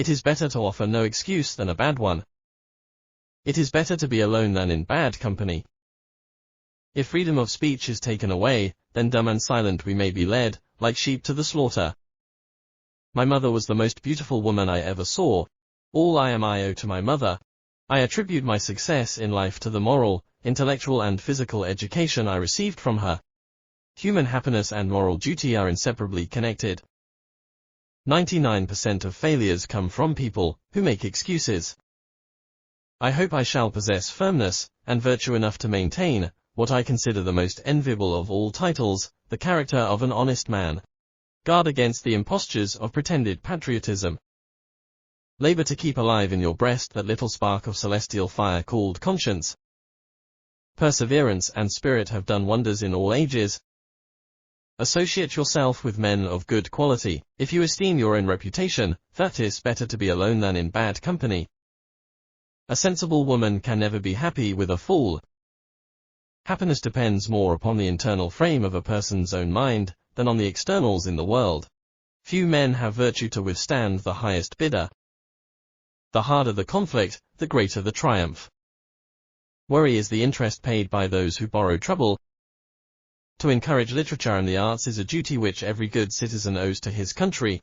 It is better to offer no excuse than a bad one. It is better to be alone than in bad company. If freedom of speech is taken away, then dumb and silent we may be led, like sheep to the slaughter. My mother was the most beautiful woman I ever saw. All I am I owe to my mother. I attribute my success in life to the moral, intellectual and physical education I received from her. Human happiness and moral duty are inseparably connected. 99% of failures come from people who make excuses. I hope I shall possess firmness and virtue enough to maintain what I consider the most enviable of all titles, the character of an honest man. Guard against the impostures of pretended patriotism. Labor to keep alive in your breast that little spark of celestial fire called conscience. Perseverance and spirit have done wonders in all ages. Associate yourself with men of good quality. If you esteem your own reputation, that is better to be alone than in bad company. A sensible woman can never be happy with a fool. Happiness depends more upon the internal frame of a person's own mind than on the externals in the world. Few men have virtue to withstand the highest bidder. The harder the conflict, the greater the triumph. Worry is the interest paid by those who borrow trouble. To encourage literature and the arts is a duty which every good citizen owes to his country.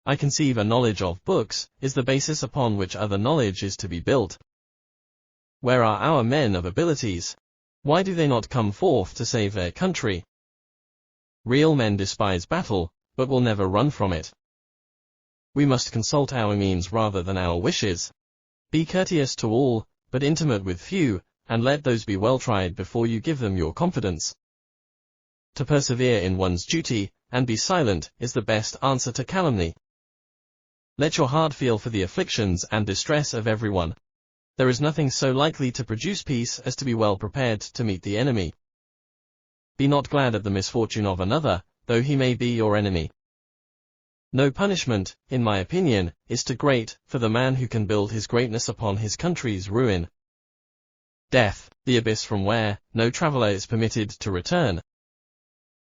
I conceive a knowledge of books is the basis upon which other knowledge is to be built. Where are our men of abilities? Why do they not come forth to save their country? Real men despise battle, but will never run from it. We must consult our means rather than our wishes. Be courteous to all, but intimate with few, and let those be well tried before you give them your confidence. To persevere in one's duty, and be silent, is the best answer to calumny. Let your heart feel for the afflictions and distress of everyone. There is nothing so likely to produce peace as to be well prepared to meet the enemy. Be not glad at the misfortune of another, though he may be your enemy. No punishment, in my opinion, is too great for the man who can build his greatness upon his country's ruin. Death, the abyss from where no traveler is permitted to return.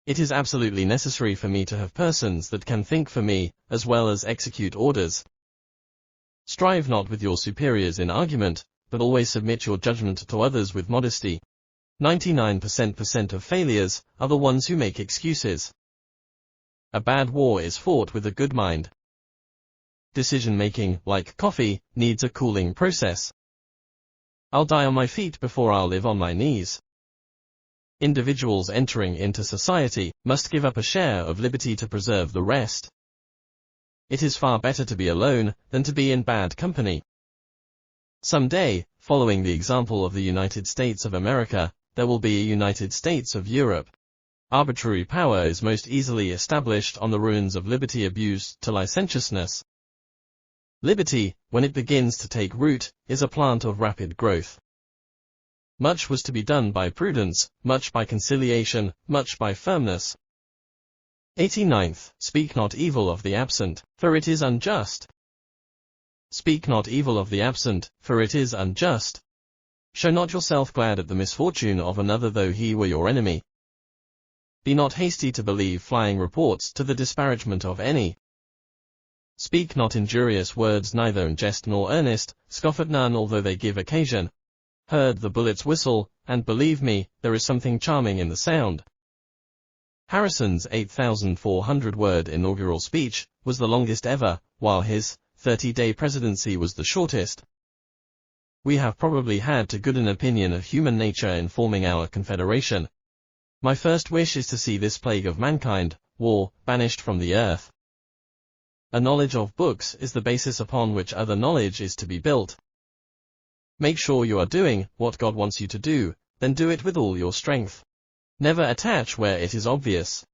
It is absolutely necessary for me to have persons that can think for me, as well as execute orders. Strive not with your superiors in argument, but always submit your judgment to others with modesty. 99% of failures are the ones who make excuses. A bad war is fought with a good mind. Decision-making, like coffee, needs a cooling process. I'll die on my feet before I'll live on my knees. Individuals entering into society must give up a share of liberty to preserve the rest. It is far better to be alone than to be in bad company. Some day, following the example of the United States of America, there will be a United States of Europe. Arbitrary power is most easily established on the ruins of liberty abused to licentiousness. Liberty, when it begins to take root, is a plant of rapid growth. Much was to be done by prudence, much by conciliation, much by firmness. 89th. Speak not evil of the absent, for it is unjust. Speak not evil of the absent, for it is unjust. Show not yourself glad at the misfortune of another though he were your enemy. Be not hasty to believe flying reports to the disparagement of any. Speak not injurious words neither in jest nor earnest, scoff at none although they give occasion. Heard the bullets whistle, and believe me, there is something charming in the sound. Harrison's 8,400-word inaugural speech was the longest ever, while his 30-day presidency was the shortest. We have probably had too good an opinion of human nature in forming our confederation. My first wish is to see this plague of mankind, war, banished from the earth. A knowledge of books is the basis upon which other knowledge is to be built. Make sure you are doing what God wants you to do, then do it with all your strength. Never attach where it is obvious.